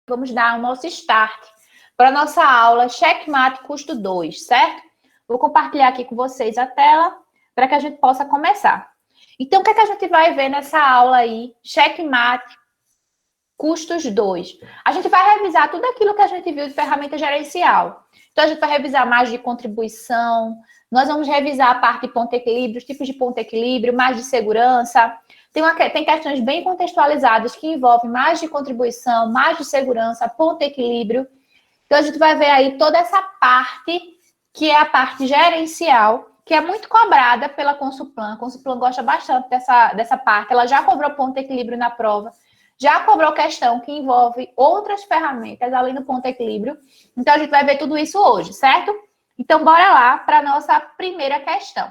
vamos dar o nosso start para a nossa aula Checkmate Custo 2, certo? Vou compartilhar aqui com vocês a tela para que a gente possa começar. Então, o que é que a gente vai ver nessa aula aí, Checkmate Custos 2? A gente vai revisar tudo aquilo que a gente viu de ferramenta gerencial. Então, a gente vai revisar margem de contribuição, nós vamos revisar a parte de ponto equilíbrio, os tipos de ponto equilíbrio, margem de segurança. Tem questões bem contextualizadas que envolvem margem de contribuição, margem de segurança, ponto equilíbrio. Então, a gente vai ver aí toda essa parte, que é a parte gerencial, que é muito cobrada pela Consulplan. A Consulplan gosta bastante dessa parte. Ela já cobrou ponto equilíbrio na prova, já cobrou questão que envolve outras ferramentas além do ponto equilíbrio. Então, a gente vai ver tudo isso hoje, certo? Então, bora lá para a nossa primeira questão.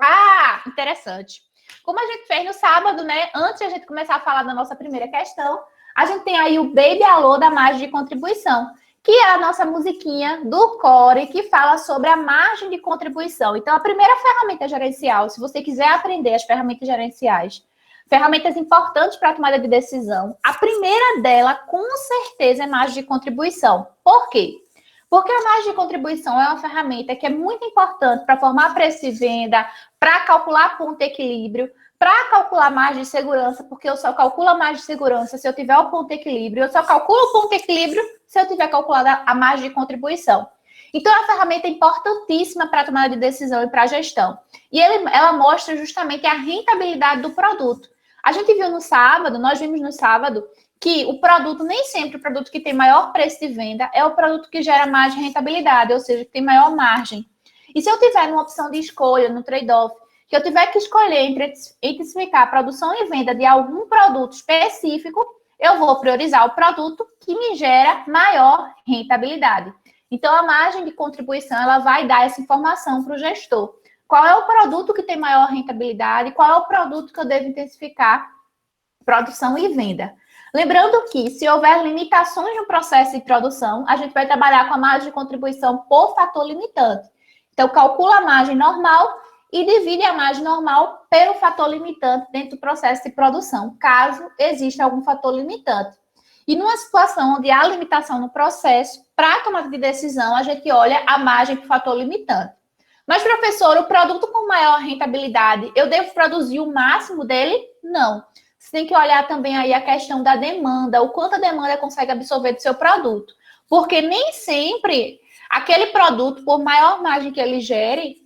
Ah, interessante. Como a gente fez no sábado, né? Antes de a gente começar a falar da nossa primeira questão, a gente tem aí o Baby Alô da margem de contribuição, que é a nossa musiquinha do Core, que fala sobre a margem de contribuição. Então, a primeira ferramenta gerencial, se você quiser aprender as ferramentas gerenciais, ferramentas importantes para a tomada de decisão, a primeira dela, com certeza, é margem de contribuição. Por quê? Porque a margem de contribuição é uma ferramenta que é muito importante para formar preço e venda, para calcular ponto equilíbrio, para calcular margem de segurança, porque eu só calculo a margem de segurança se eu tiver o ponto equilíbrio, eu só calculo o ponto equilíbrio se eu tiver calculado a margem de contribuição. Então, é uma ferramenta importantíssima para a tomada de decisão e para a gestão. E ela mostra justamente a rentabilidade do produto. A gente viu no sábado, nós vimos no sábado, que o produto, nem sempre o produto que tem maior preço de venda é o produto que gera mais rentabilidade, ou seja, que tem maior margem. E se eu tiver uma opção de escolha, no trade-off, que eu tiver que escolher entre ficar a produção e venda de algum produto específico, eu vou priorizar o produto que me gera maior rentabilidade. Então, a margem de contribuição, ela vai dar essa informação para o gestor. Qual é o produto que tem maior rentabilidade? Qual é o produto que eu devo intensificar produção e venda? Lembrando que, se houver limitações no processo de produção, a gente vai trabalhar com a margem de contribuição por fator limitante. Então, calcula a margem normal e divide a margem normal pelo fator limitante dentro do processo de produção, caso exista algum fator limitante. E numa situação onde há limitação no processo, para a tomada de decisão, a gente olha a margem por fator limitante. Mas, professor, o produto com maior rentabilidade, eu devo produzir o máximo dele? Não. Você tem que olhar também aí a questão da demanda, o quanto a demanda consegue absorver do seu produto. Porque nem sempre aquele produto, por maior margem que ele gere,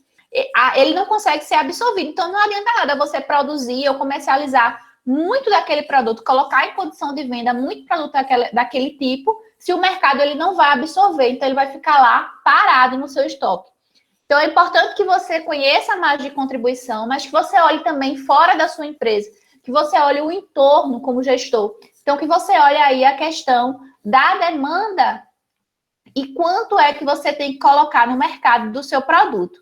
ele não consegue ser absorvido. Então, não adianta nada você produzir ou comercializar muito daquele produto, colocar em condição de venda muito produto daquele tipo, se o mercado ele não vai absorver. Então, ele vai ficar lá parado no seu estoque. Então, é importante que você conheça a margem de contribuição, mas que você olhe também fora da sua empresa, que você olhe o entorno como gestor. Então, que você olhe aí a questão da demanda e quanto é que você tem que colocar no mercado do seu produto.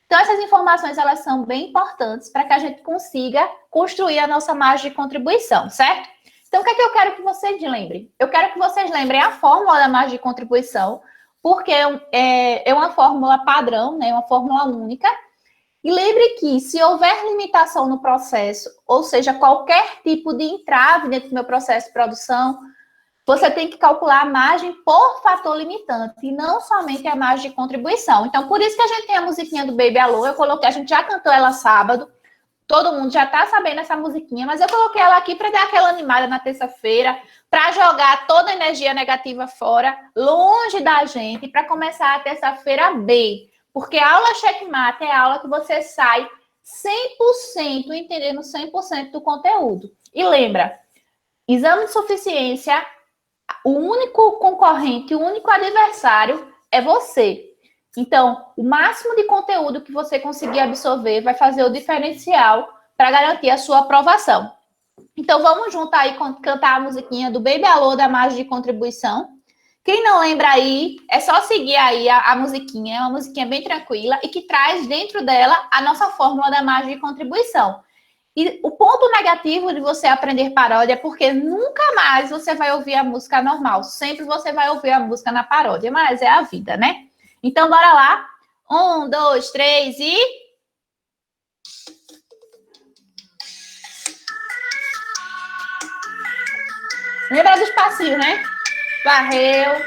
Então, essas informações, elas são bem importantes para que a gente consiga construir a nossa margem de contribuição, certo? Então, o que é que eu quero que vocês lembrem? Eu quero que vocês lembrem a fórmula da margem de contribuição, porque é uma fórmula padrão, né? Uma fórmula única. E lembre que, se houver limitação no processo, ou seja, qualquer tipo de entrave dentro do meu processo de produção, você tem que calcular a margem por fator limitante, e não somente a margem de contribuição. Então, por isso que a gente tem a musiquinha do Baby Alô, a gente já cantou ela sábado, todo mundo já tá sabendo essa musiquinha, mas eu coloquei ela aqui para dar aquela animada na terça-feira, para jogar toda a energia negativa fora, longe da gente, para começar a terça-feira bem. Porque a aula Checkmate é a aula que você sai 100%, entendendo 100% do conteúdo. E lembra, exame de suficiência, o único concorrente, o único adversário é você. Então, o máximo de conteúdo que você conseguir absorver vai fazer o diferencial para garantir a sua aprovação. Então, vamos juntar aí, cantar a musiquinha do Baby Alô da margem de contribuição. Quem não lembra aí, é só seguir aí a musiquinha. É uma musiquinha bem tranquila e que traz dentro dela a nossa fórmula da margem de contribuição. E o ponto negativo de você aprender paródia é porque nunca mais você vai ouvir a música normal. Sempre você vai ouvir a música na paródia, mas é a vida, né? Então, bora lá. 1, 2, 3 e... Lembra dos passinhos, né? Varreu.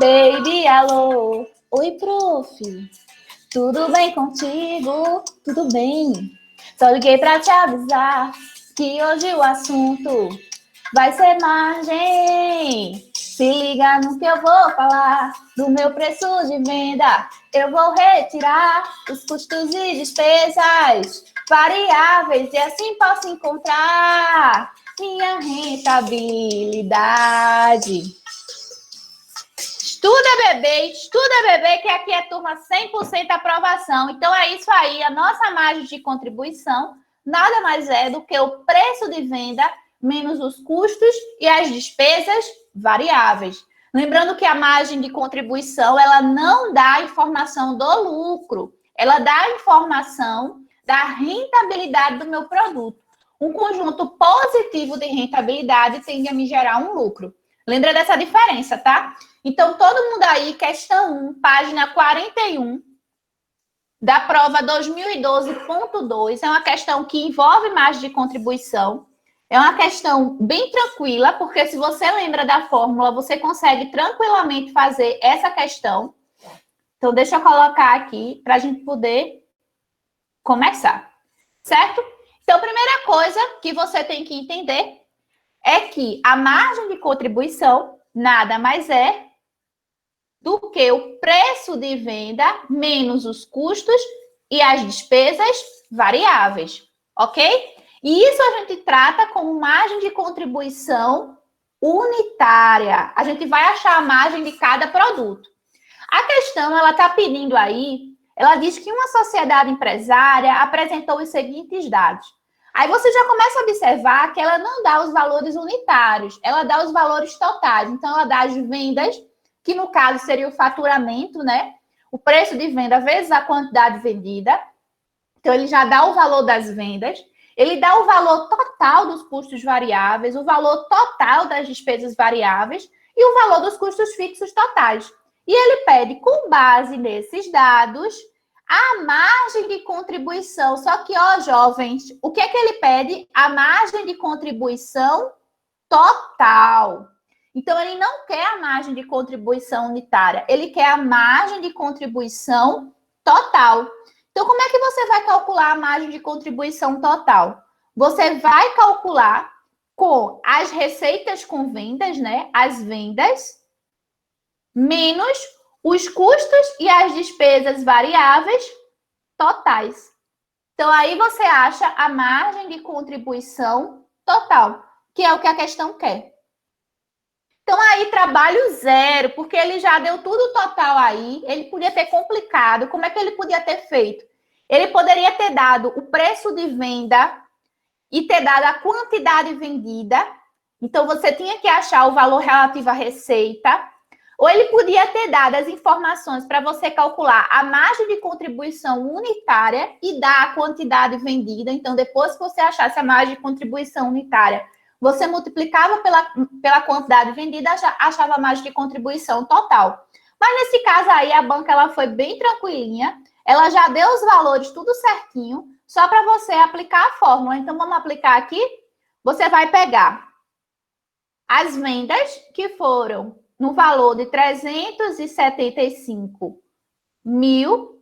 Baby, alô. Oi, prof. Tudo bem contigo? Tudo bem. Só liguei pra te avisar que hoje o assunto vai ser margem. Se liga no que eu vou falar do meu preço de venda. Eu vou retirar os custos e despesas variáveis e assim posso encontrar minha rentabilidade. Estuda, bebê, que aqui é turma 100% aprovação. Então, é isso aí. A nossa margem de contribuição nada mais é do que o preço de venda menos os custos e as despesas variáveis. Lembrando que a margem de contribuição, ela não dá informação do lucro. Ela dá informação da rentabilidade do meu produto. Um conjunto positivo de rentabilidade tende a me gerar um lucro. Lembra dessa diferença, tá? Então, todo mundo aí, questão 1, página 41, da prova 2012.2, é uma questão que envolve margem de contribuição. É uma questão bem tranquila, porque se você lembra da fórmula, você consegue tranquilamente fazer essa questão. Então, deixa eu colocar aqui para a gente poder começar, certo? Então, a primeira coisa que você tem que entender é que a margem de contribuição nada mais é do que o preço de venda menos os custos e as despesas variáveis, ok? E isso a gente trata como margem de contribuição unitária. A gente vai achar a margem de cada produto. A questão, ela está pedindo aí, ela diz que uma sociedade empresária apresentou os seguintes dados. Aí você já começa a observar que ela não dá os valores unitários, ela dá os valores totais. Então, ela dá as vendas, que no caso seria o faturamento, né? O preço de venda vezes a quantidade vendida. Então, ele já dá o valor das vendas, ele dá o valor total dos custos variáveis, o valor total das despesas variáveis e o valor dos custos fixos totais. E ele pede, com base nesses dados, a margem de contribuição. Só que, ó, jovens, o que é que ele pede? A margem de contribuição total. Então, ele não quer a margem de contribuição unitária, ele quer a margem de contribuição total. Então, como é que você vai calcular a margem de contribuição total? Você vai calcular com as receitas com vendas, né? As vendas, menos os custos e as despesas variáveis totais. Então, aí você acha a margem de contribuição total, que é o que a questão quer. Então, aí, trabalho zero, porque ele já deu tudo total aí, ele podia ter complicado. Como é que ele podia ter feito? Ele poderia ter dado o preço de venda e ter dado a quantidade vendida. Então, você tinha que achar o valor relativo à receita. Ou ele podia ter dado as informações para você calcular a margem de contribuição unitária e dar a quantidade vendida. Então, depois que você achasse a margem de contribuição unitária, você multiplicava pela quantidade vendida, achava a margem de contribuição total. Mas nesse caso aí, a banca ela foi bem tranquilinha, ela já deu os valores tudo certinho, só para você aplicar a fórmula. Então, vamos aplicar aqui. Você vai pegar as vendas que foram no valor de 375 mil,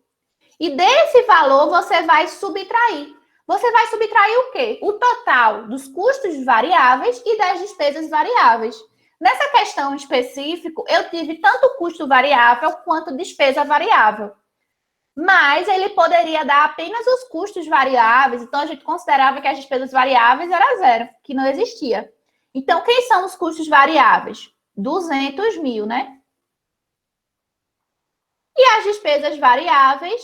e desse valor você vai subtrair. Você vai subtrair o quê? O total dos custos variáveis e das despesas variáveis. Nessa questão específica, eu tive tanto custo variável quanto despesa variável. Mas ele poderia dar apenas os custos variáveis, então a gente considerava que as despesas variáveis era zero, que não existia. Então, quem são os custos variáveis? 200 mil, né? E as despesas variáveis,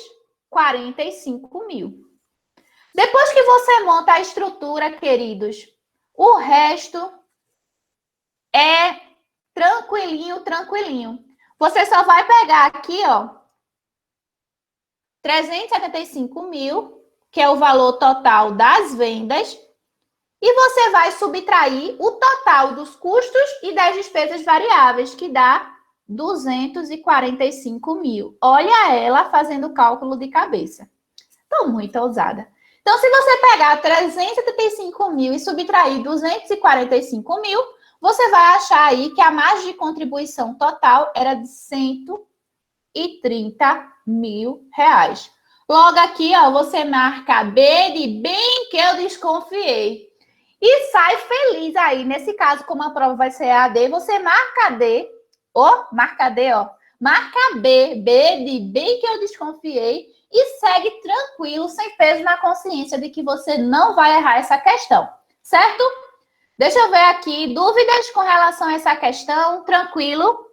45 mil. Depois que você monta a estrutura, queridos, o resto é tranquilinho, tranquilinho. Você só vai pegar aqui, ó, 375 mil, que é o valor total das vendas, e você vai subtrair o total dos custos e das despesas variáveis, que dá 245 mil. Olha ela fazendo o cálculo de cabeça. Estou muito ousada. Então, se você pegar 375 mil e subtrair 245 mil, você vai achar aí que a margem de contribuição total era de 130 mil reais. Logo aqui, ó, você marca B de bem que eu desconfiei. E sai feliz aí. Nesse caso, como a prova vai ser AD, você marca D. Marca D, ó. Marca B. B de bem que eu desconfiei. E segue tranquilo, sem peso na consciência de que você não vai errar essa questão. Certo? Deixa eu ver aqui. Dúvidas com relação a essa questão? Tranquilo.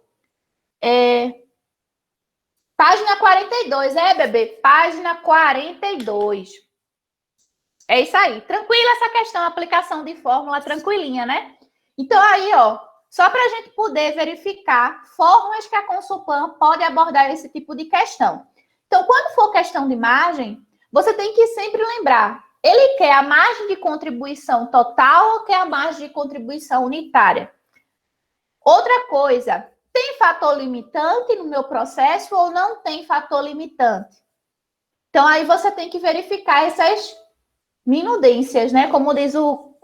Página 42, bebê? Página 42. É isso aí. Tranquila essa questão, aplicação de fórmula tranquilinha, né? Então, aí, ó, só para a gente poder verificar formas que a Consulpan pode abordar esse tipo de questão. Então, quando for questão de margem, você tem que sempre lembrar, ele quer a margem de contribuição total ou quer a margem de contribuição unitária? Outra coisa, tem fator limitante no meu processo ou não tem fator limitante? Então, aí você tem que verificar essas minudências, né? Como diz o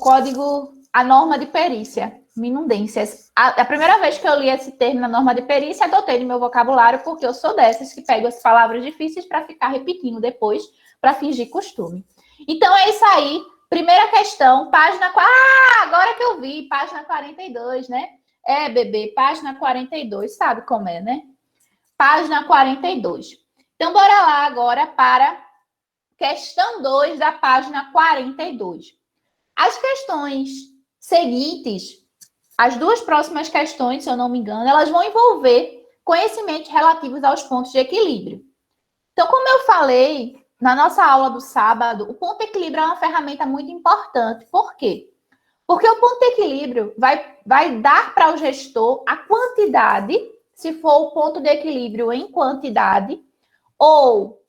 código, a norma de perícia. Minudências. A primeira vez que eu li esse termo na norma de perícia, adotei no meu vocabulário, porque eu sou dessas que pego as palavras difíceis para ficar repetindo depois, para fingir costume. Então, é isso aí. Primeira questão, página... agora que eu vi, página 42, né? Bebê, página 42, sabe como é, né? Página 42. Então, bora lá agora para questão 2 da página 42. As questões seguintes, as duas próximas questões, se eu não me engano, elas vão envolver conhecimentos relativos aos pontos de equilíbrio. Então, como eu falei na nossa aula do sábado, o ponto de equilíbrio é uma ferramenta muito importante. Por quê? Porque o ponto de equilíbrio vai dar para o gestor a quantidade, se for o ponto de equilíbrio em quantidade, ou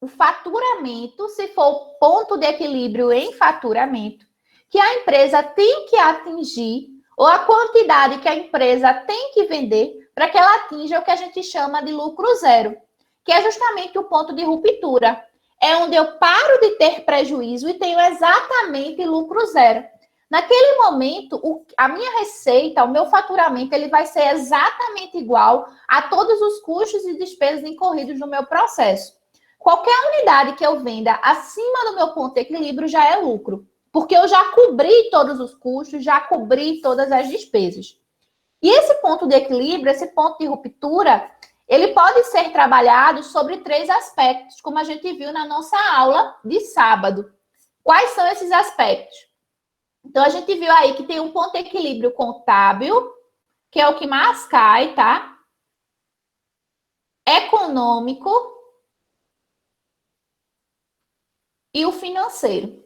o faturamento, se for o ponto de equilíbrio em faturamento, que a empresa tem que atingir, ou a quantidade que a empresa tem que vender para que ela atinja o que a gente chama de lucro zero, que é justamente o ponto de ruptura. É onde eu paro de ter prejuízo e tenho exatamente lucro zero. Naquele momento, a minha receita, o meu faturamento, ele vai ser exatamente igual a todos os custos e despesas incorridos no meu processo. Qualquer unidade que eu venda acima do meu ponto de equilíbrio já é lucro, porque eu já cobri todos os custos, já cobri todas as despesas. E esse ponto de equilíbrio, esse ponto de ruptura, ele pode ser trabalhado sobre 3 aspectos, como a gente viu na nossa aula de sábado. Quais são esses aspectos? Então, a gente viu aí que tem um ponto de equilíbrio contábil, que é o que mais cai, tá? Econômico e o financeiro.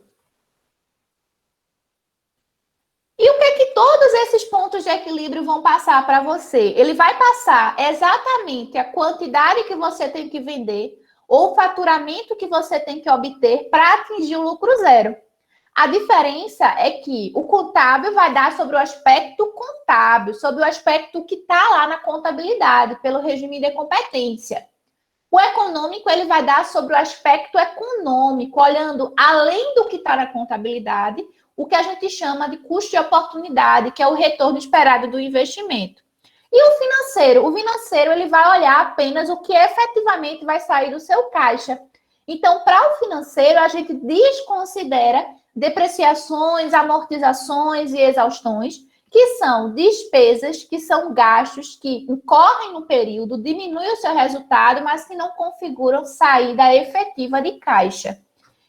E o que é que todos esses pontos de equilíbrio vão passar para você? Ele vai passar exatamente a quantidade que você tem que vender ou o faturamento que você tem que obter para atingir o lucro zero. A diferença é que o contábil vai dar sobre o aspecto contábil, sobre o aspecto que está lá na contabilidade, pelo regime de competência. O econômico, ele vai dar sobre o aspecto econômico, olhando além do que está na contabilidade, o que a gente chama de custo de oportunidade, que é o retorno esperado do investimento. E o financeiro, ele vai olhar apenas o que efetivamente vai sair do seu caixa. Então, para o financeiro, a gente desconsidera depreciações, amortizações e exaustões, que são despesas, que são gastos que incorrem no período, diminuem o seu resultado, mas que não configuram saída efetiva de caixa.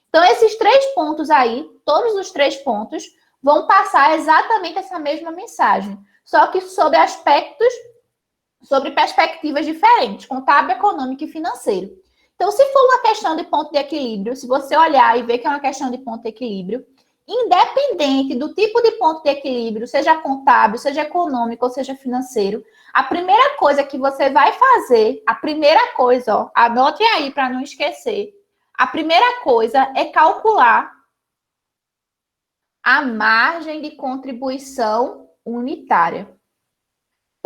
Então, esses 3 pontos aí, todos os 3 pontos, vão passar exatamente essa mesma mensagem, só que sobre aspectos, sobre perspectivas diferentes, contábil, econômico e financeiro. Então, se for uma questão de ponto de equilíbrio, se você olhar e ver que é uma questão de ponto de equilíbrio, independente do tipo de ponto de equilíbrio, seja contábil, seja econômico ou seja financeiro, a primeira coisa que você vai fazer, a primeira coisa, ó, anote aí para não esquecer, a primeira coisa é calcular a margem de contribuição unitária.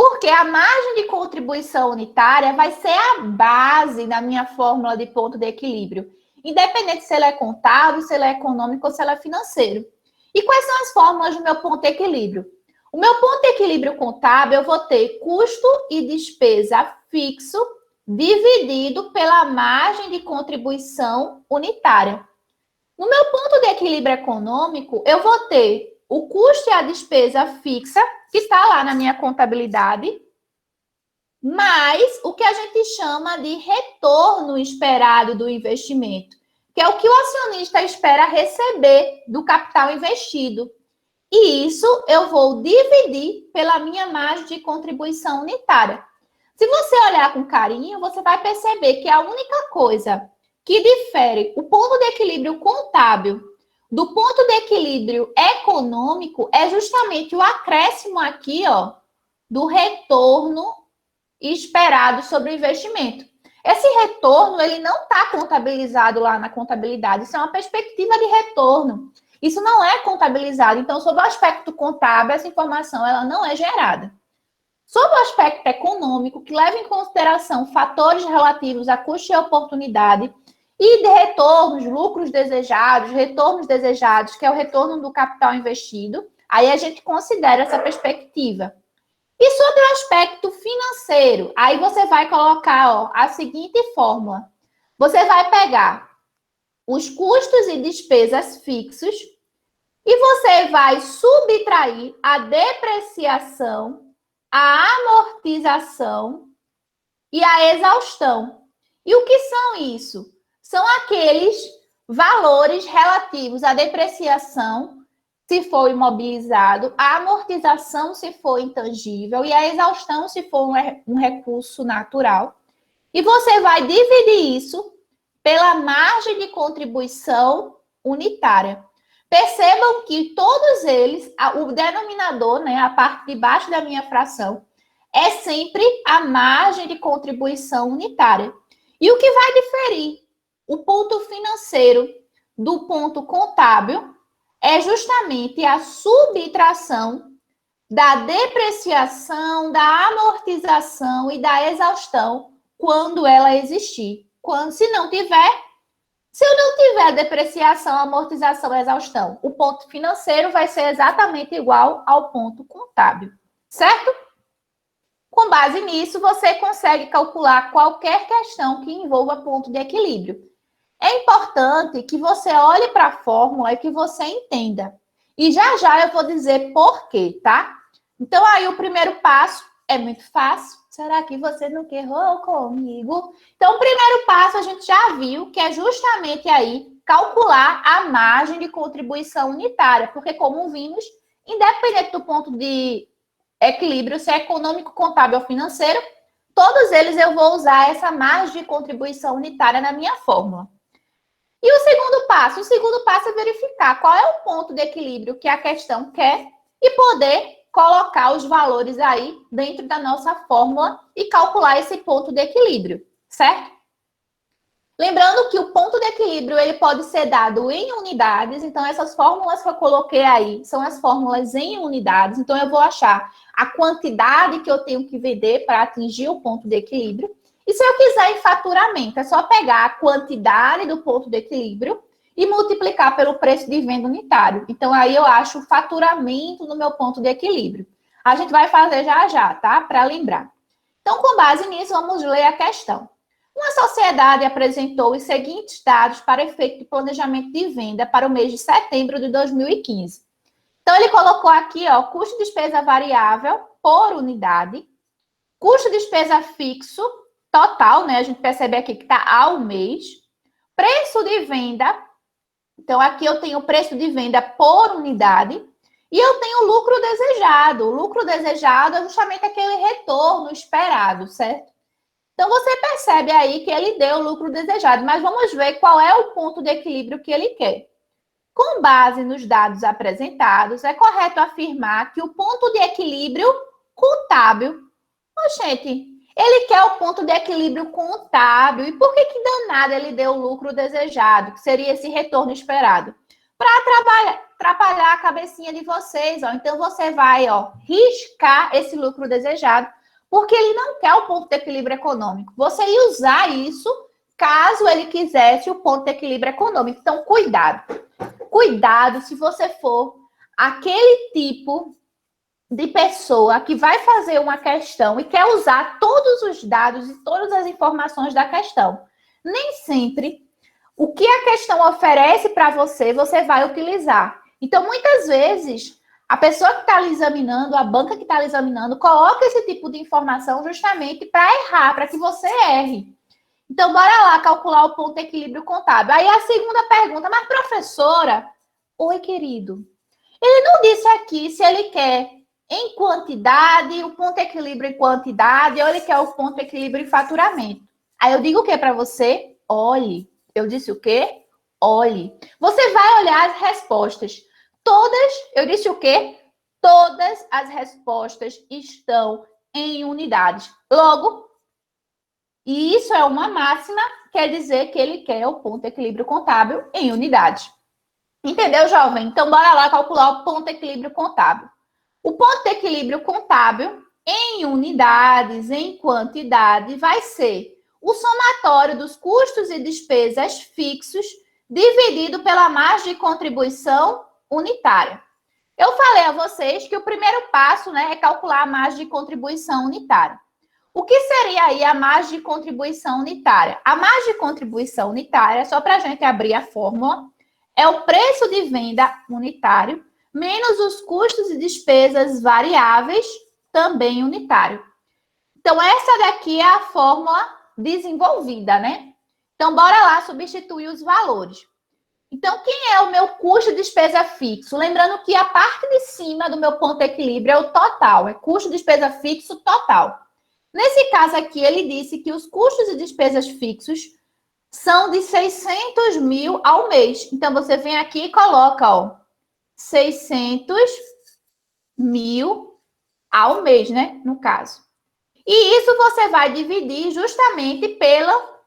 Porque a margem de contribuição unitária vai ser a base da minha fórmula de ponto de equilíbrio, independente se ela é contábil, se ela é econômico ou se ela é financeiro. E quais são as fórmulas do meu ponto de equilíbrio? O meu ponto de equilíbrio contábil, eu vou ter custo e despesa fixo dividido pela margem de contribuição unitária. No meu ponto de equilíbrio econômico, eu vou ter o custo e a despesa fixa, que está lá na minha contabilidade, mais o que a gente chama de retorno esperado do investimento, que é o que o acionista espera receber do capital investido. E isso eu vou dividir pela minha margem de contribuição unitária. Se você olhar com carinho, você vai perceber que a única coisa que difere o ponto de equilíbrio contábil do ponto de equilíbrio econômico é justamente o acréscimo aqui, ó, do retorno esperado sobre o investimento. Esse retorno, ele não está contabilizado lá na contabilidade, isso é uma perspectiva de retorno. Isso não é contabilizado, então, sob o aspecto contábil, essa informação ela não é gerada. Sob o aspecto econômico, que leva em consideração fatores relativos a custo e oportunidade, e de retornos, lucros desejados, que é o retorno do capital investido, aí a gente considera essa perspectiva. E sobre o aspecto financeiro, aí você vai colocar, ó, a seguinte fórmula. Você vai pegar os custos e despesas fixos e você vai subtrair a depreciação, a amortização e a exaustão. E o que são isso? São aqueles valores relativos à depreciação, se for imobilizado, a amortização, se for intangível, e a exaustão, se for um recurso natural. E você vai dividir isso pela margem de contribuição unitária. Percebam que todos eles, o denominador, né, a parte de baixo da minha fração, é sempre a margem de contribuição unitária. E o que vai diferir o ponto financeiro do ponto contábil é justamente a subtração da depreciação, da amortização e da exaustão quando ela existir. Se eu não tiver depreciação, amortização e exaustão, o ponto financeiro vai ser exatamente igual ao ponto contábil, certo? Com base nisso, você consegue calcular qualquer questão que envolva ponto de equilíbrio. É importante que você olhe para a fórmula e que você entenda. E já eu vou dizer por quê, tá? Então, aí o primeiro passo é muito fácil. Será que você nunca errou comigo? Então, o primeiro passo a gente já viu que é justamente aí calcular a margem de contribuição unitária. Porque, como vimos, independente do ponto de equilíbrio, se é econômico, contábil ou financeiro, todos eles eu vou usar essa margem de contribuição unitária na minha fórmula. E o segundo passo? O segundo passo é verificar qual é o ponto de equilíbrio que a questão quer e poder colocar os valores aí dentro da nossa fórmula e calcular esse ponto de equilíbrio, certo? Lembrando que o ponto de equilíbrio ele pode ser dado em unidades, então essas fórmulas que eu coloquei aí são as fórmulas em unidades, então eu vou achar a quantidade que eu tenho que vender para atingir o ponto de equilíbrio. E se eu quiser em faturamento, é só pegar a quantidade do ponto de equilíbrio e multiplicar pelo preço de venda unitário. Então, aí eu acho o faturamento no meu ponto de equilíbrio. A gente vai fazer já, tá? Para lembrar. Então, com base nisso, vamos ler a questão. Uma sociedade apresentou os seguintes dados para efeito de planejamento de venda para o mês de setembro de 2015. Então, ele colocou aqui, ó, custo de despesa variável por unidade, custo de despesa fixo total, né? A gente percebe aqui que está ao mês. Preço de venda. Então, aqui eu tenho o preço de venda por unidade. E eu tenho o lucro desejado. O lucro desejado é justamente aquele retorno esperado, certo? Então, você percebe aí que ele deu o lucro desejado. Mas vamos ver qual é o ponto de equilíbrio que ele quer. Com base nos dados apresentados, é correto afirmar que o ponto de equilíbrio contábil... Gente, ele quer o ponto de equilíbrio contábil. E por que danado ele deu o lucro desejado, que seria esse retorno esperado? Para atrapalhar a cabecinha de vocês, ó. Então, você vai, ó, riscar esse lucro desejado, porque ele não quer o ponto de equilíbrio econômico. Você ia usar isso caso ele quisesse o ponto de equilíbrio econômico. Então, cuidado. Cuidado se você for aquele tipo de pessoa que vai fazer uma questão e quer usar todos os dados e todas as informações da questão. Nem sempre o que a questão oferece para você, você vai utilizar. Então, muitas vezes, a pessoa que está lhe examinando, a banca que está lhe examinando, coloca esse tipo de informação justamente para errar, para que você erre. Então, bora lá calcular o ponto de equilíbrio contábil. Aí a segunda pergunta, mas professora, oi, querido, ele não disse aqui se ele quer em quantidade, o ponto de equilíbrio em quantidade, ou ele quer o ponto de equilíbrio em faturamento. Aí eu digo o que para você? Olhe. Eu disse o quê? Olhe. Você vai olhar as respostas. Todas, eu disse o quê? Todas as respostas estão em unidades. Logo, e isso é uma máxima, quer dizer que ele quer o ponto de equilíbrio contábil em unidades. Entendeu, jovem? Então, bora lá calcular o ponto de equilíbrio contábil. O ponto de equilíbrio contábil em unidades, em quantidade, vai ser o somatório dos custos e despesas fixos dividido pela margem de contribuição unitária. Eu falei a vocês que o primeiro passo, né, é calcular a margem de contribuição unitária. O que seria aí a margem de contribuição unitária? A margem de contribuição unitária, só para a gente abrir a fórmula, é o preço de venda unitário menos os custos e despesas variáveis, também unitário. Então, essa daqui é a fórmula desenvolvida, né? Então, bora lá substituir os valores. Então, quem é o meu custo de despesa fixo? Lembrando que a parte de cima do meu ponto de equilíbrio é o total, é custo de despesa fixo total. Nesse caso aqui, ele disse que os custos e despesas fixos são de 600 mil ao mês. Então, você vem aqui e coloca, ó, 600 mil ao mês, né? No caso. E isso você vai dividir justamente pela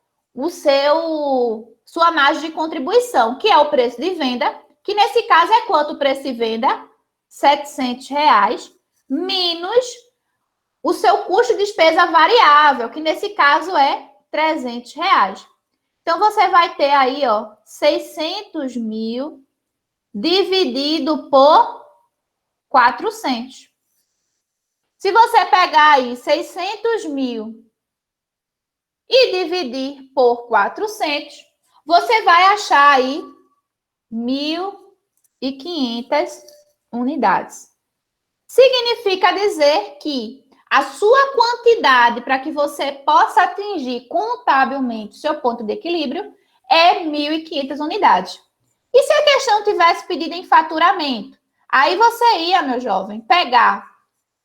sua margem de contribuição, que é o preço de venda, que nesse caso é quanto o preço de venda? R$700, menos o seu custo de despesa variável, que nesse caso é R$300. Então, você vai ter aí, ó, 600 mil dividido por 400. Se você pegar aí 600 mil e dividir por 400, você vai achar aí 1.500 unidades. Significa dizer que a sua quantidade para que você possa atingir contabilmente seu ponto de equilíbrio é 1.500 unidades. E se a questão tivesse pedido em faturamento? Aí você ia, meu jovem, pegar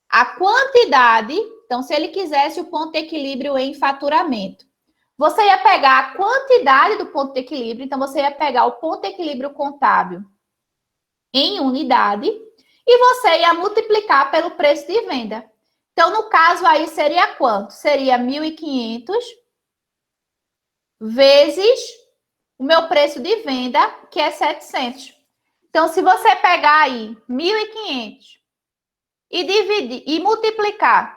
a quantidade, então se ele quisesse o ponto de equilíbrio em faturamento, você ia pegar a quantidade do ponto de equilíbrio, então você ia pegar o ponto de equilíbrio contábil em unidade e você ia multiplicar pelo preço de venda. Então, no caso aí seria quanto? Seria 1.500 vezes o meu preço de venda, que é 700. Então, se você pegar aí 1.500 e dividir e multiplicar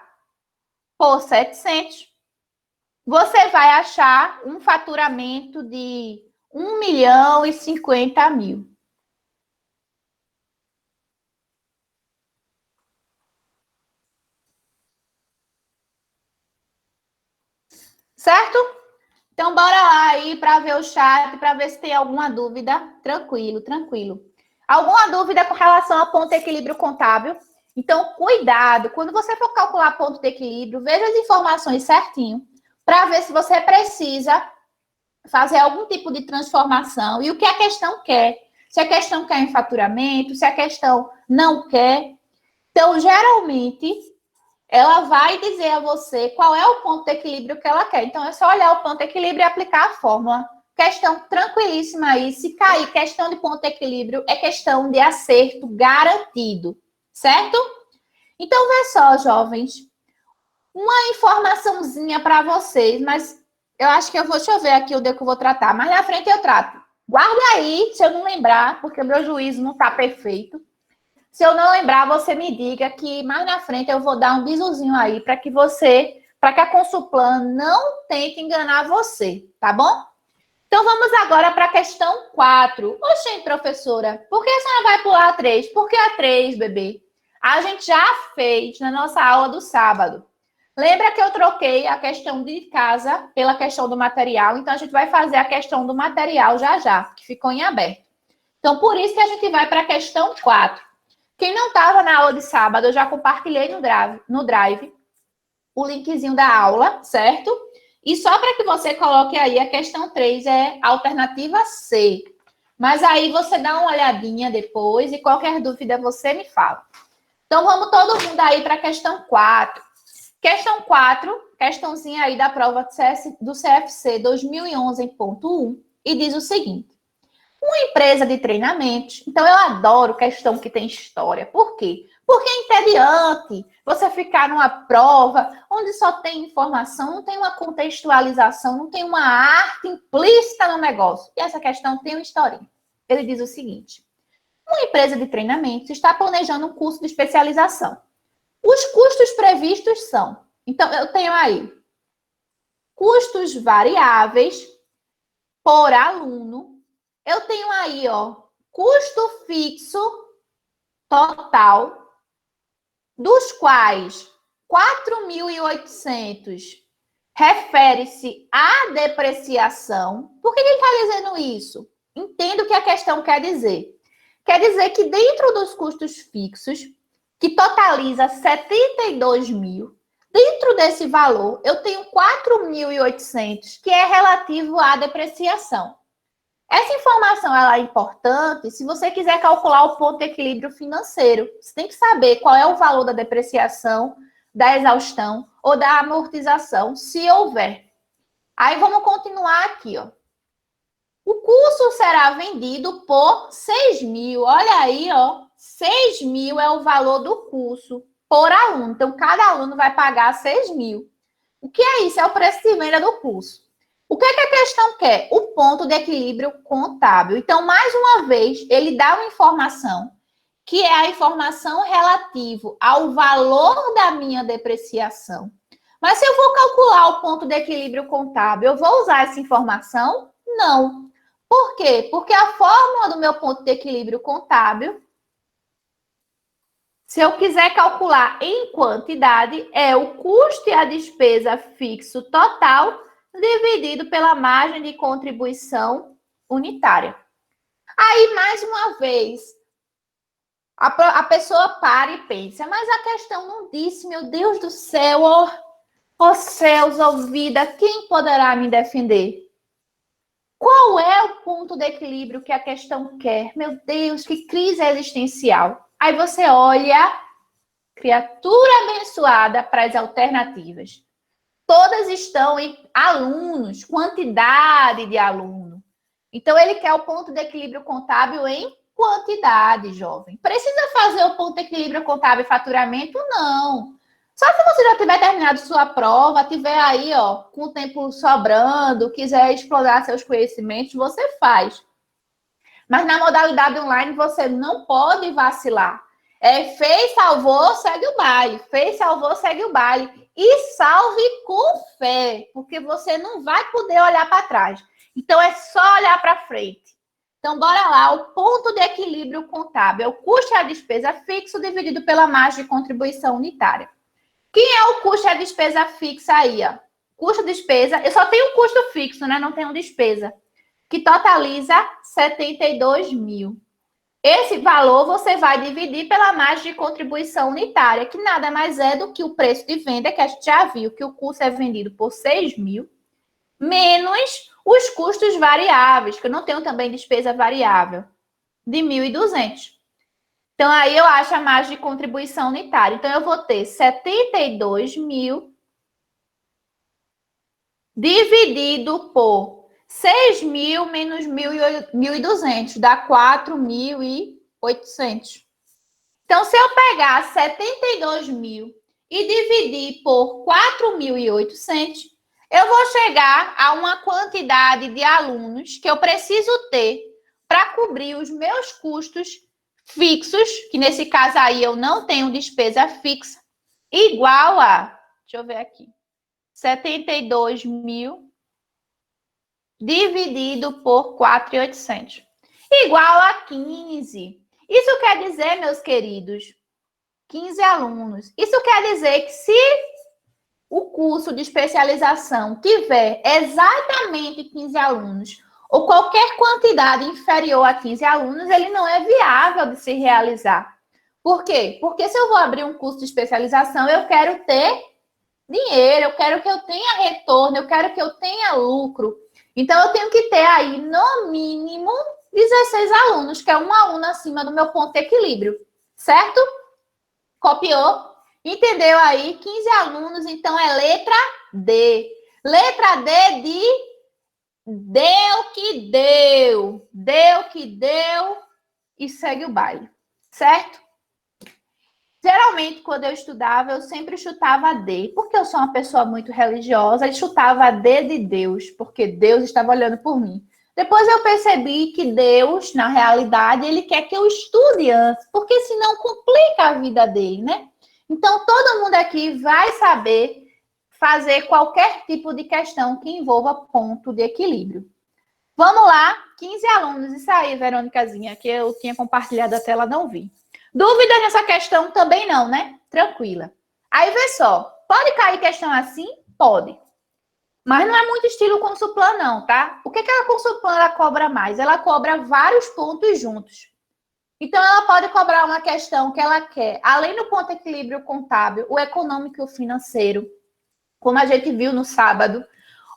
por 700, você vai achar um faturamento de 1.050.000. Certo? Então, bora lá aí para ver o chat, para ver se tem alguma dúvida. Tranquilo, tranquilo. Alguma dúvida com relação ao ponto de equilíbrio contábil? Então, cuidado. Quando você for calcular ponto de equilíbrio, veja as informações certinho, para ver se você precisa fazer algum tipo de transformação e o que a questão quer. Se a questão quer em faturamento, se a questão não quer. Então, geralmente, ela vai dizer a você qual é o ponto de equilíbrio que ela quer. Então, é só olhar o ponto de equilíbrio e aplicar a fórmula. Questão tranquilíssima aí. Se cair questão de ponto de equilíbrio, é questão de acerto garantido. Certo? Então, vê só, jovens. Uma informaçãozinha para vocês, mas eu acho que deixa eu ver aqui o dia que eu vou tratar. Mais na frente eu trato Guarda aí, se eu não lembrar, porque o meu juízo não está perfeito. Se eu não lembrar, você me diga que mais na frente eu vou dar um bisuzinho aí para que a Consulplan não tente enganar você, tá bom? Então vamos agora para a questão 4. Oxê, professora, por que a senhora vai pular a 3? Por que a 3, bebê? A gente já fez na nossa aula do sábado. Lembra que eu troquei a questão de casa pela questão do material? Então, a gente vai fazer a questão do material já, que ficou em aberto. Então, por isso que a gente vai para a questão 4. Quem não estava na aula de sábado, eu já compartilhei no Drive o linkzinho da aula, certo? E só para que você coloque aí, a questão 3 é a alternativa C. Mas aí você dá uma olhadinha depois e qualquer dúvida você me fala. Então, vamos todo mundo aí para a questão 4. Questão 4, questãozinha aí da prova do CFC 2011.1, e diz o seguinte. Uma empresa de treinamentos, então eu adoro questão que tem história. Por quê? Porque é entediante você ficar numa prova onde só tem informação, não tem uma contextualização, não tem uma arte implícita no negócio. E essa questão tem uma historinha. Ele diz o seguinte. Uma empresa de treinamentos está planejando um curso de especialização. Os custos previstos são, então eu tenho aí, custos variáveis por aluno. Eu tenho aí, ó, custo fixo total, dos quais 4.800 refere-se à depreciação. Por que ele está dizendo isso? Entendo o que a questão quer dizer. Quer dizer que dentro dos custos fixos, que totaliza 72 mil, dentro desse valor, eu tenho 4.800, que é relativo à depreciação. Essa informação ela é importante se você quiser calcular o ponto de equilíbrio financeiro. Você tem que saber qual é o valor da depreciação, da exaustão ou da amortização, se houver. Aí vamos continuar aqui, ó. O curso será vendido por 6 mil. Olha aí, ó. 6 mil é o valor do curso por aluno. Então, cada aluno vai pagar 6 mil. O que é isso? É o preço de venda do curso. O que é que a questão quer? O ponto de equilíbrio contábil. Então, mais uma vez, ele dá uma informação que é a informação relativa ao valor da minha depreciação. Mas se eu vou calcular o ponto de equilíbrio contábil, eu vou usar essa informação? Não. Por quê? Porque a fórmula do meu ponto de equilíbrio contábil, se eu quiser calcular em quantidade, é o custo e a despesa fixo total dividido pela margem de contribuição unitária. Aí, mais uma vez, a pessoa para e pensa, mas a questão não disse, meu Deus do céu, ó céus, ó vida, quem poderá me defender? Qual é o ponto de equilíbrio que a questão quer? Meu Deus, que crise existencial. Aí você olha, criatura abençoada, para as alternativas. Todas estão em alunos, quantidade de aluno. Então, ele quer o ponto de equilíbrio contábil em quantidade, jovem. Precisa fazer o ponto de equilíbrio contábil e faturamento? Não. Só se você já tiver terminado sua prova, tiver aí, ó, com o tempo sobrando, quiser explorar seus conhecimentos, você faz. Mas na modalidade online, você não pode vacilar. Fez, salvou, segue o baile. Fez, salvou, segue o baile. E salve com fé, porque você não vai poder olhar para trás. Então, é só olhar para frente. Então, bora lá. O ponto de equilíbrio contábil é o custo e a despesa fixo dividido pela margem de contribuição unitária. Quem é o custo e a despesa fixa aí, ó? Custo, despesa. Eu só tenho custo fixo, né? Não tenho despesa. Que totaliza 72 mil. Esse valor você vai dividir pela margem de contribuição unitária, que nada mais é do que o preço de venda, que a gente já viu que o curso é vendido por 6 mil, menos os custos variáveis, que eu não tenho também despesa variável, de 1.200. Então, aí eu acho a margem de contribuição unitária. Então, eu vou ter 72 mil dividido por 6 mil menos 1.200, dá 4.800. Então, se eu pegar 72 mil e dividir por 4.800, eu vou chegar a uma quantidade de alunos que eu preciso ter para cobrir os meus custos fixos, que nesse caso aí eu não tenho despesa fixa, igual a, deixa eu ver aqui, 72 mil dividido por 4.800, igual a 15. Isso quer dizer, meus queridos, 15 alunos. Isso quer dizer que se o curso de especialização tiver exatamente 15 alunos, ou qualquer quantidade inferior a 15 alunos, ele não é viável de se realizar. Por quê? Porque se eu vou abrir um curso de especialização, eu quero ter dinheiro, eu quero que eu tenha retorno, eu quero que eu tenha lucro. Então, eu tenho que ter aí, no mínimo, 16 alunos, que é um aluno acima do meu ponto de equilíbrio. Certo? Copiou? Entendeu aí? 15 alunos, então é letra D. Letra D de deu que deu. Deu que deu e segue o baile. Certo? Geralmente, quando eu estudava, eu sempre chutava D. Porque eu sou uma pessoa muito religiosa e chutava D de Deus, porque Deus estava olhando por mim. Depois eu percebi que Deus, na realidade, ele quer que eu estude antes, porque senão complica a vida dele, né? Então, todo mundo aqui vai saber fazer qualquer tipo de questão que envolva ponto de equilíbrio. Vamos lá, 15 alunos. Isso aí, Verônicazinha, que eu tinha compartilhado a tela, não vi. Dúvida nessa questão também não, né? Tranquila. Aí, vê só. Pode cair questão assim? Pode. Mas não é muito estilo Consuplan, não, tá? O que a Consuplan ela cobra mais? Ela cobra vários pontos juntos. Então, ela pode cobrar uma questão que ela quer, além do ponto de equilíbrio contábil, o econômico e o financeiro, como a gente viu no sábado.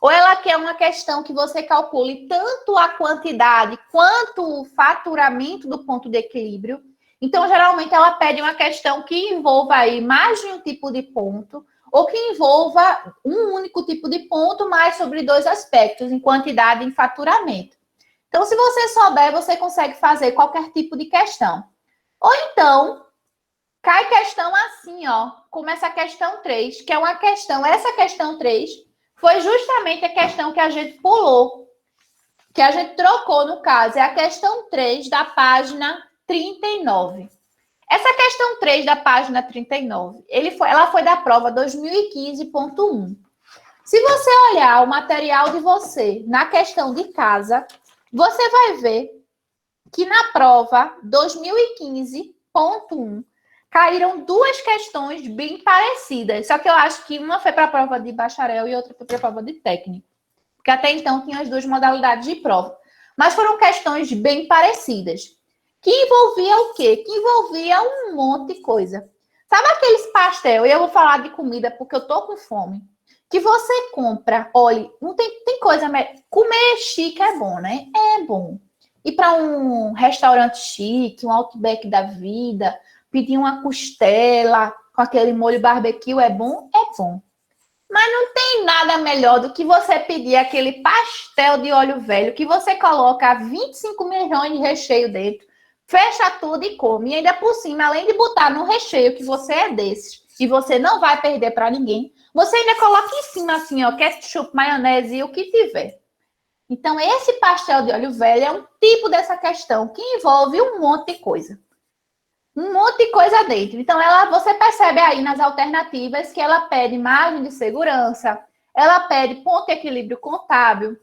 Ou ela quer uma questão que você calcule tanto a quantidade quanto o faturamento do ponto de equilíbrio. Então, geralmente, ela pede uma questão que envolva aí mais de um tipo de ponto, ou que envolva um único tipo de ponto, mas sobre dois aspectos, em quantidade e em faturamento. Então, se você souber, você consegue fazer qualquer tipo de questão. Ou então, cai questão assim, ó, como essa questão 3, que é uma questão, essa questão 3 foi justamente a questão que a gente pulou, que a gente trocou, no caso, é a questão 3 da página 39. Essa questão 3 da página 39, ela foi da prova 2015.1. Se você olhar o material de você na questão de casa, você vai ver que na prova 2015.1 caíram duas questões bem parecidas. Só que eu acho que uma foi para a prova de bacharel e outra foi para a prova de técnico. Porque até então tinha as duas modalidades de prova. Mas foram questões bem parecidas. Que envolvia o quê? Que envolvia um monte de coisa. Sabe aqueles pastel? E eu vou falar de comida porque eu tô com fome. Que você compra, olha, não tem coisa... Comer chique é bom, né? É bom. Ir para um restaurante chique, um Outback da vida, pedir uma costela com aquele molho barbecue é bom? É bom. Mas não tem nada melhor do que você pedir aquele pastel de óleo velho que você coloca 25 milhões de recheio dentro, fecha tudo e come. E ainda por cima, além de botar no recheio que você é desses e você não vai perder para ninguém, você ainda coloca em cima assim, ó, ketchup, maionese e o que tiver. Então, esse pastel de óleo velho é um tipo dessa questão que envolve um monte de coisa. Um monte de coisa dentro. Então, você percebe aí nas alternativas que ela pede margem de segurança, ela pede ponto de equilíbrio contábil,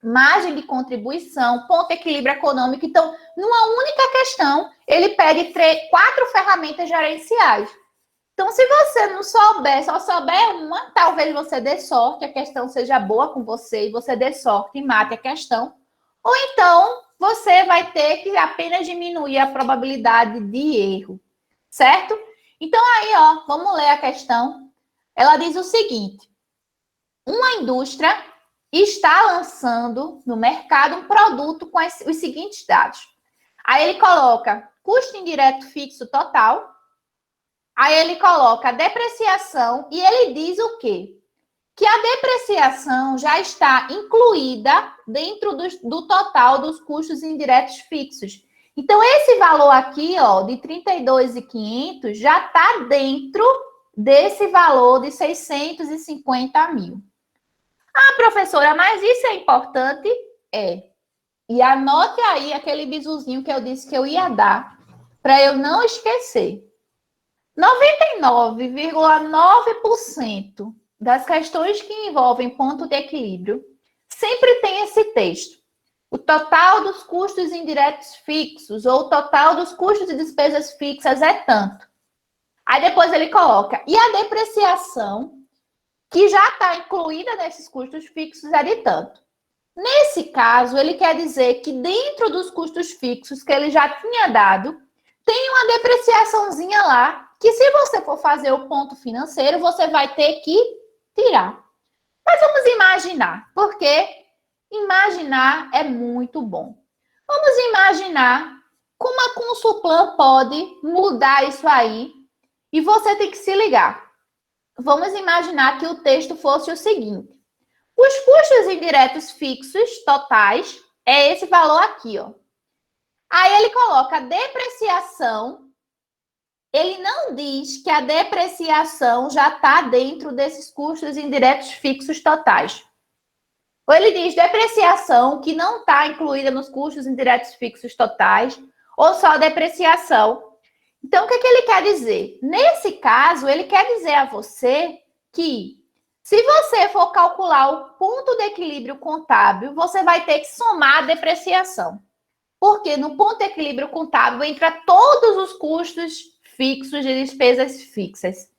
margem de contribuição, ponto de equilíbrio econômico. Então, numa única questão, ele pede 4 ferramentas gerenciais. Então, se você não souber, só souber uma, talvez você dê sorte, a questão seja boa com você e você dê sorte e mate a questão. Ou então, você vai ter que apenas diminuir a probabilidade de erro, certo? Então, aí, ó, vamos ler a questão. Ela diz o seguinte: uma indústria está lançando no mercado um produto com os seguintes dados. Aí ele coloca custo indireto fixo total. Aí ele coloca depreciação e ele diz o quê? Que a depreciação já está incluída dentro do total dos custos indiretos fixos. Então, esse valor aqui, ó, de 32.500 já está dentro desse valor de 650 mil. professora, mas isso é importante? É. E anote aí aquele bisuzinho que eu disse que eu ia dar, para eu não esquecer. 99,9% das questões que envolvem ponto de equilíbrio sempre tem esse texto. O total dos custos indiretos fixos ou o total dos custos e despesas fixas é tanto. Aí depois ele coloca, e a depreciação, que já está incluída nesses custos fixos, é de tanto. Nesse caso, ele quer dizer que dentro dos custos fixos que ele já tinha dado, tem uma depreciaçãozinha lá, que se você for fazer o ponto financeiro, você vai ter que tirar. Mas vamos imaginar, porque imaginar é muito bom. Vamos imaginar como a Consulplan pode mudar isso aí e você tem que se ligar. Vamos imaginar que o texto fosse o seguinte. Os custos indiretos fixos totais é esse valor aqui, ó. Aí ele coloca a depreciação. Ele não diz que a depreciação já está dentro desses custos indiretos fixos totais. Ou ele diz depreciação que não está incluída nos custos indiretos fixos totais, ou só depreciação. Então, o que ele quer dizer? Nesse caso, ele quer dizer a você que se você for calcular o ponto de equilíbrio contábil, você vai ter que somar a depreciação. Porque no ponto de equilíbrio contábil entra todos os custos fixos de despesas fixas.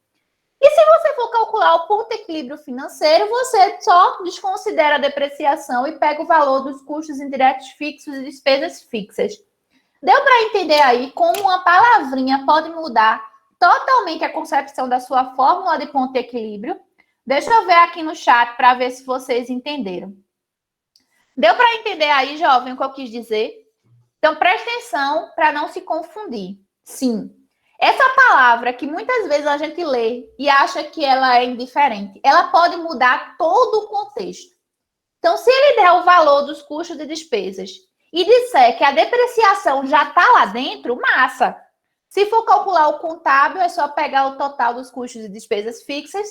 E se você for calcular o ponto de equilíbrio financeiro, você só desconsidera a depreciação e pega o valor dos custos indiretos fixos e despesas fixas. Deu para entender aí como uma palavrinha pode mudar totalmente a concepção da sua fórmula de ponto de equilíbrio? Deixa eu ver aqui no chat para ver se vocês entenderam. Deu para entender aí, jovem, o que eu quis dizer? Então, preste atenção para não se confundir. Sim, essa palavra que muitas vezes a gente lê e acha que ela é indiferente, ela pode mudar todo o contexto. Então, se ele der o valor dos custos e despesas e disser que a depreciação já está lá dentro, massa. Se for calcular o contábil, é só pegar o total dos custos e despesas fixas.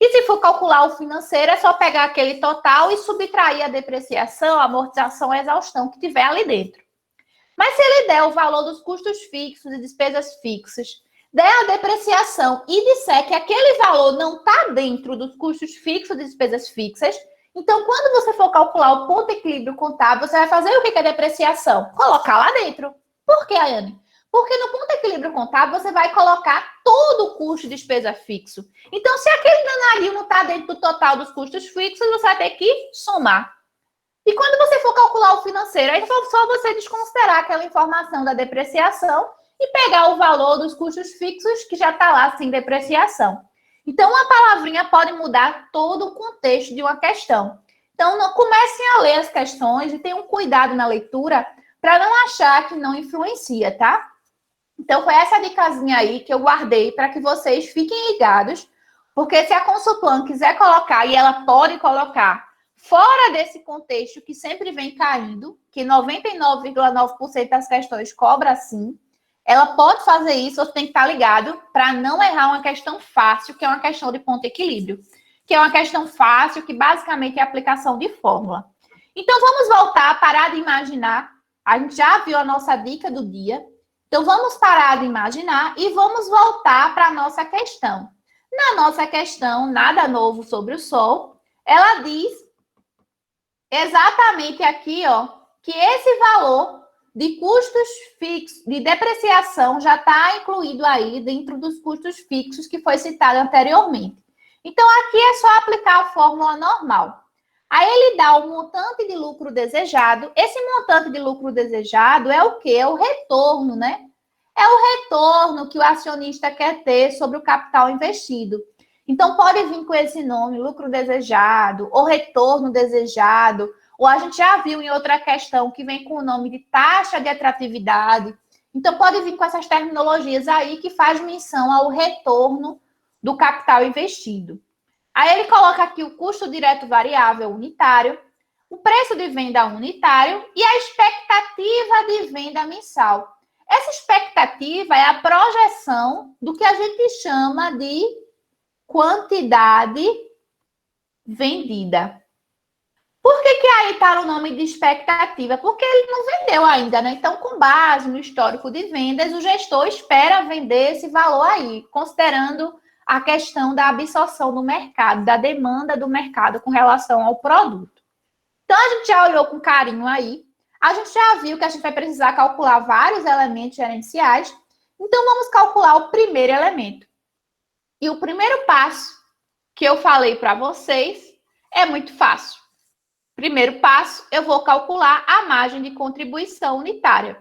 E se for calcular o financeiro, é só pegar aquele total e subtrair a depreciação, a amortização, a exaustão que tiver ali dentro. Mas se ele der o valor dos custos fixos e despesas fixas, der a depreciação e disser que aquele valor não está dentro dos custos fixos e despesas fixas, então quando você for calcular o ponto de equilíbrio contábil, você vai fazer o que é depreciação? Colocar lá dentro. Por quê, Ayane? Porque no ponto de equilíbrio contábil, você vai colocar todo o custo de despesa fixo. Então, se aquele danarinho não está dentro do total dos custos fixos, você vai ter que somar. E quando você for calcular o financeiro, aí é só você desconsiderar aquela informação da depreciação e pegar o valor dos custos fixos que já está lá sem depreciação. Então, uma palavrinha pode mudar todo o contexto de uma questão. Então, comecem a ler as questões e tenham cuidado na leitura para não achar que não influencia, tá? Então, foi essa dicasinha aí que eu guardei para que vocês fiquem ligados, porque se a Consulplan quiser colocar, e ela pode colocar, fora desse contexto que sempre vem caindo, que 99,9% das questões cobra assim, ela pode fazer isso, você tem que estar ligado para não errar uma questão fácil, que é uma questão de ponto de equilíbrio, que é uma questão fácil, que basicamente é aplicação de fórmula. Então, vamos voltar a parar de imaginar. A gente já viu a nossa dica do dia. Então, vamos parar de imaginar e vamos voltar para a nossa questão. Na nossa questão, nada novo sobre o Sol, ela diz exatamente aqui, ó, que esse valor de custos fixos, de depreciação, já está incluído aí dentro dos custos fixos que foi citado anteriormente. Então, aqui é só aplicar a fórmula normal. Aí ele dá o montante de lucro desejado. Esse montante de lucro desejado é o quê? É o retorno, né? É o retorno que o acionista quer ter sobre o capital investido. Então, pode vir com esse nome, lucro desejado, ou retorno desejado, ou a gente já viu em outra questão que vem com o nome de taxa de atratividade. Então, pode vir com essas terminologias aí que faz menção ao retorno do capital investido. Aí ele coloca aqui o custo direto variável unitário, o preço de venda unitário e a expectativa de venda mensal. Essa expectativa é a projeção do que a gente chama de quantidade vendida. Por que aí está o nome de expectativa? Porque ele não vendeu ainda, né? Então, com base no histórico de vendas, o gestor espera vender esse valor aí, considerando a questão da absorção do mercado, da demanda do mercado com relação ao produto. Então, a gente já olhou com carinho aí. A gente já viu que a gente vai precisar calcular vários elementos gerenciais. Então, vamos calcular o primeiro elemento. E o primeiro passo que eu falei para vocês é muito fácil. Primeiro passo, eu vou calcular a margem de contribuição unitária.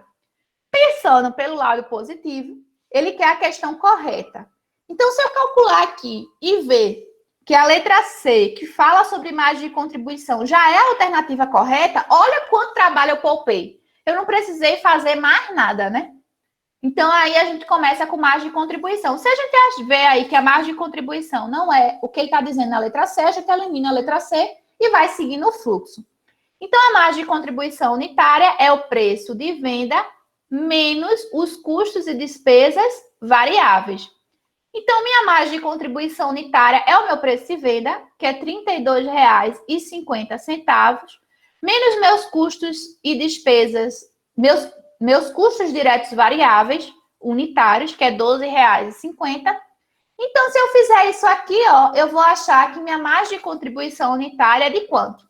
Pensando pelo lado positivo, ele quer a questão correta. Então, se eu calcular aqui e ver que a letra C, que fala sobre margem de contribuição, já é a alternativa correta, olha quanto trabalho eu poupei. Eu não precisei fazer mais nada, né? Então, aí a gente começa com margem de contribuição. Se a gente vê aí que a margem de contribuição não é o que ele está dizendo na letra C, a gente elimina a letra C e vai seguindo o fluxo. Então, a margem de contribuição unitária é o preço de venda menos os custos e despesas variáveis. Então, minha margem de contribuição unitária é o meu preço de venda, que é R$ 32,50, menos meus custos e despesas, meus custos diretos variáveis unitários, que é R$ 12,50. Então, se eu fizer isso aqui, ó, eu vou achar que minha margem de contribuição unitária é de quanto?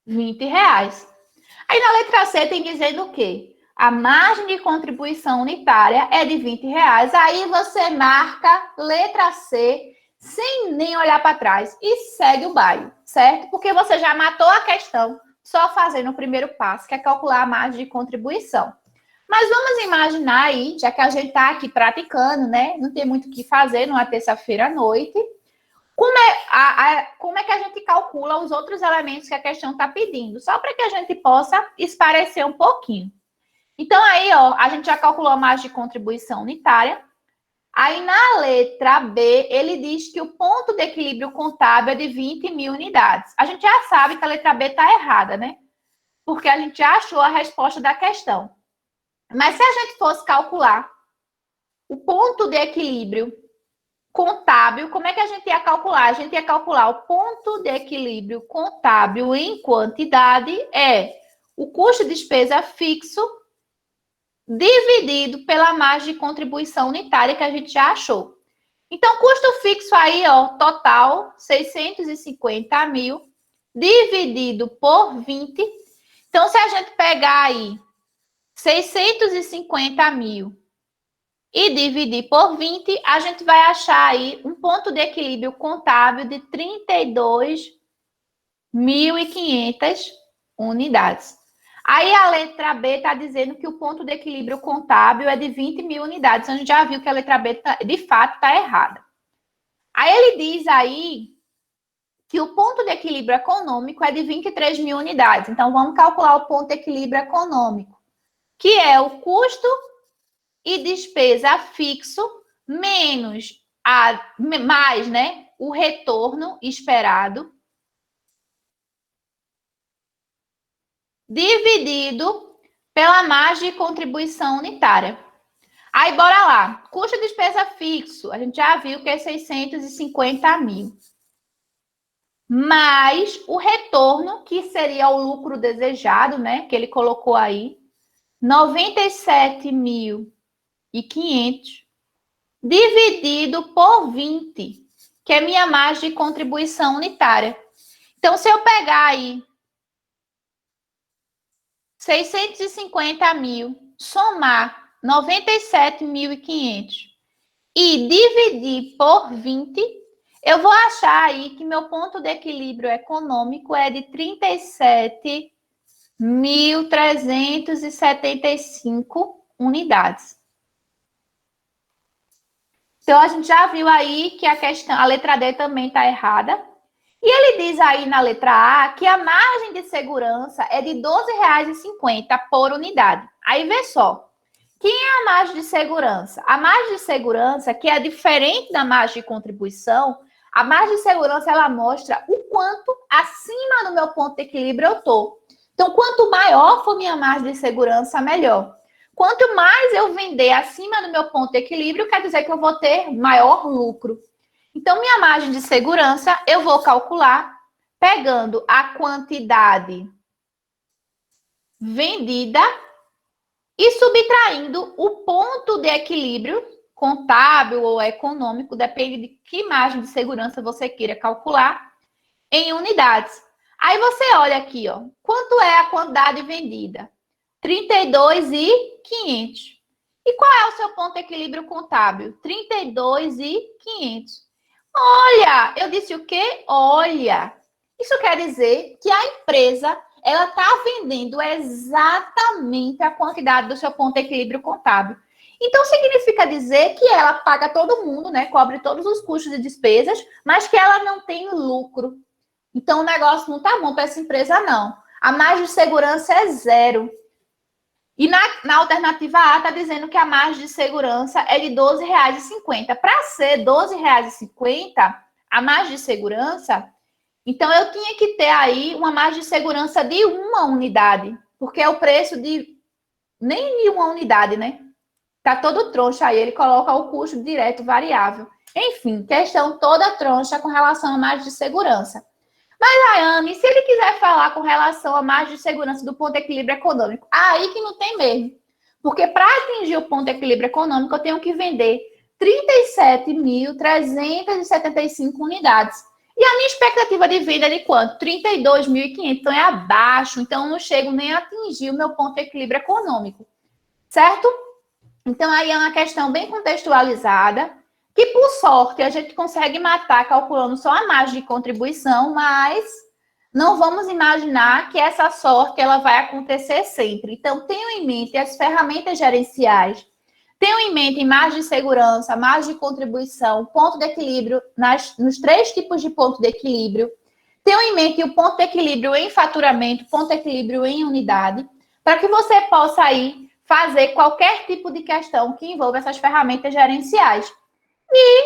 R$ 20. Aí na letra C tem dizendo o quê? A margem de contribuição unitária é de R$ 20. Aí você marca letra C sem nem olhar para trás e segue o baile, certo? Porque você já matou a questão só fazendo o primeiro passo, que é calcular a margem de contribuição. Mas vamos imaginar aí, já que a gente está aqui praticando, né? Não tem muito o que fazer numa terça-feira à noite. Como é que a gente calcula os outros elementos que a questão está pedindo? Só para que a gente possa esparecer um pouquinho. Então, aí, ó, a gente já calculou a margem de contribuição unitária. Aí, na letra B, ele diz que o ponto de equilíbrio contábil é de 20 mil unidades. A gente já sabe que a letra B está errada, né? Porque a gente já achou a resposta da questão. Mas se a gente fosse calcular o ponto de equilíbrio contábil, como é que a gente ia calcular? A gente ia calcular o ponto de equilíbrio contábil em quantidade é o custo de despesa fixo dividido pela margem de contribuição unitária que a gente já achou. Então, custo fixo aí, ó, total, 650 mil, dividido por 20. Então, se a gente pegar aí 650 mil e dividir por 20, a gente vai achar aí um ponto de equilíbrio contábil de 32.500 unidades. Aí a letra B está dizendo que o ponto de equilíbrio contábil é de 20 mil unidades. A gente já viu que a letra B, de fato, está errada. Aí ele diz aí que o ponto de equilíbrio econômico é de 23 mil unidades. Então, vamos calcular o ponto de equilíbrio econômico, que é o custo e despesa fixo menos mais, né, o retorno esperado dividido pela margem de contribuição unitária. Aí, bora lá. Custo de despesa fixo, a gente já viu que é 650 mil. Mais o retorno, que seria o lucro desejado, né, que ele colocou aí, 97.500, dividido por 20, que é minha margem de contribuição unitária. Então, se eu pegar aí 650 mil, somar 97.500 e dividir por 20, eu vou achar aí que meu ponto de equilíbrio econômico é de 37.375 unidades. Então, a gente já viu aí que a letra D também está errada. E ele diz aí na letra A que a margem de segurança é de R$ 12,50 por unidade. Aí, vê só. Quem é a margem de segurança? A margem de segurança, que é diferente da margem de contribuição, a margem de segurança, ela mostra o quanto acima do meu ponto de equilíbrio eu estou. Então, quanto maior for minha margem de segurança, melhor. Quanto mais eu vender acima do meu ponto de equilíbrio, quer dizer que eu vou ter maior lucro. Então, minha margem de segurança, eu vou calcular pegando a quantidade vendida e subtraindo o ponto de equilíbrio contábil ou econômico, depende de que margem de segurança você queira calcular, em unidades. Aí você olha aqui, ó, quanto é a quantidade vendida? 32.500. E qual é o seu ponto de equilíbrio contábil? 32.500. Olha, eu disse o quê? Olha. Isso quer dizer que a empresa, ela está vendendo exatamente a quantidade do seu ponto de equilíbrio contábil. Então, significa dizer que ela paga todo mundo, né? Cobre todos os custos e despesas, mas que ela não tem lucro. Então, o negócio não tá bom para essa empresa, não. A margem de segurança é 0. E na alternativa A, está dizendo que a margem de segurança é de R$ 12,50. Para ser R$ 12,50, a margem de segurança, então eu tinha que ter aí uma margem de segurança de 1 unidade, porque é o preço de nem de 1 unidade, né? Tá todo troncha aí, ele coloca o custo direto variável. Enfim, questão toda troncha com relação à margem de segurança. Mas, Rayane, se ele quiser falar com relação à margem de segurança do ponto de equilíbrio econômico, aí que não tem mesmo. Porque para atingir o ponto de equilíbrio econômico, eu tenho que vender 37.375 unidades. E a minha expectativa de venda é de quanto? 32.500. Então, é abaixo. Então, eu não chego nem a atingir o meu ponto de equilíbrio econômico. Certo? Então, aí é uma questão bem contextualizada, que, por sorte, a gente consegue matar calculando só a margem de contribuição, mas não vamos imaginar que essa sorte ela vai acontecer sempre. Então, tenham em mente as ferramentas gerenciais, tenham em mente margem de segurança, margem de contribuição, ponto de equilíbrio, nos 3 tipos de ponto de equilíbrio. Tenham em mente o ponto de equilíbrio em faturamento, ponto de equilíbrio em unidade, para que você possa aí fazer qualquer tipo de questão que envolva essas ferramentas gerenciais. E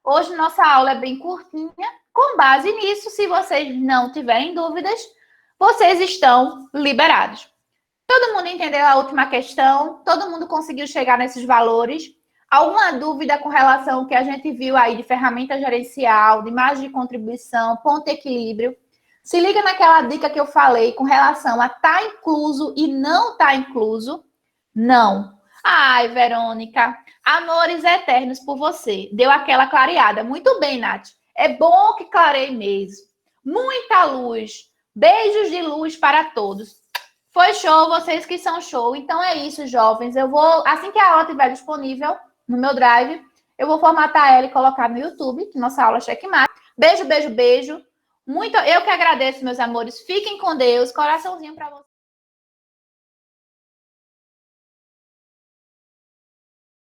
hoje nossa aula é bem curtinha. Com base nisso, se vocês não tiverem dúvidas, vocês estão liberados. Todo mundo entendeu a última questão? Todo mundo conseguiu chegar nesses valores? Alguma dúvida com relação ao que a gente viu aí de ferramenta gerencial, de margem de contribuição, ponto de equilíbrio? Se liga naquela dica que eu falei com relação a tá incluso e não tá incluso. Não. Ai, Verônica, amores eternos por você. Deu aquela clareada. Muito bem, Nath. É bom que clarei mesmo. Muita luz. Beijos de luz para todos. Foi show, vocês que são show. Então é isso, jovens. Eu vou, assim que a aula estiver disponível no meu Drive, eu vou formatar ela e colocar no YouTube, que nossa aula é checkmate. Beijo, beijo, beijo. Eu que agradeço, meus amores. Fiquem com Deus. Coraçãozinho para vocês.